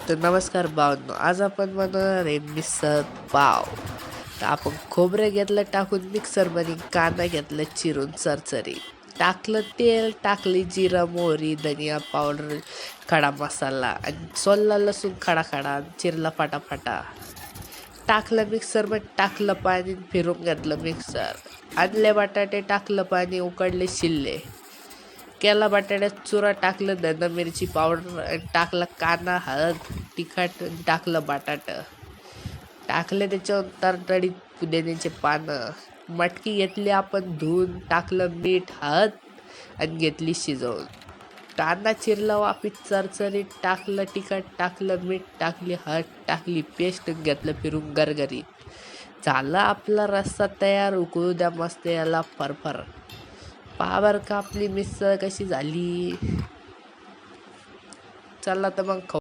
तर नमस्कार भावांनो, आज आपण बनवणार आहे मिसळ पाव. तर आपण खोबरं घेतलं टाकून मिक्सरमध्ये, कांदा घेतला चिरून चरचरी, टाकलं तेल, टाकली जिरा मोहरी धनिया पावडर खडा मसाला आणि सोलला लसूण खडा खडा चिरला फाटा टाकलं मिक्सरमध्ये, टाकलं पाणी फिरून घेतलं मिक्सर, आणले बटाटे टाकलं पाणी उकडले शिल्ले, केला बटाट्यात चुरा, टाकलं धना मिरची पावडर आणि टाकला कांदा हळद तिखट टाकलं बटाट, टाकले त्याच्यानंतर तडीत पुदिन्याचे पानं, मटकी घेतली आपण धुवून, टाकलं मीठ हळद आणि घेतली शिजवून, कांदा चिरला वापीत चरचरीत, टाकलं तिखट टाकलं मीठ टाकली हळद टाकली पेस्ट घेतलं फिरून गरगरीत झालं आपला रस्सा तयार. उकळू द्या मस्त याला फरफर. पहा बरं का आपली मिसळ कशी झाली. चला तर मग खाऊ.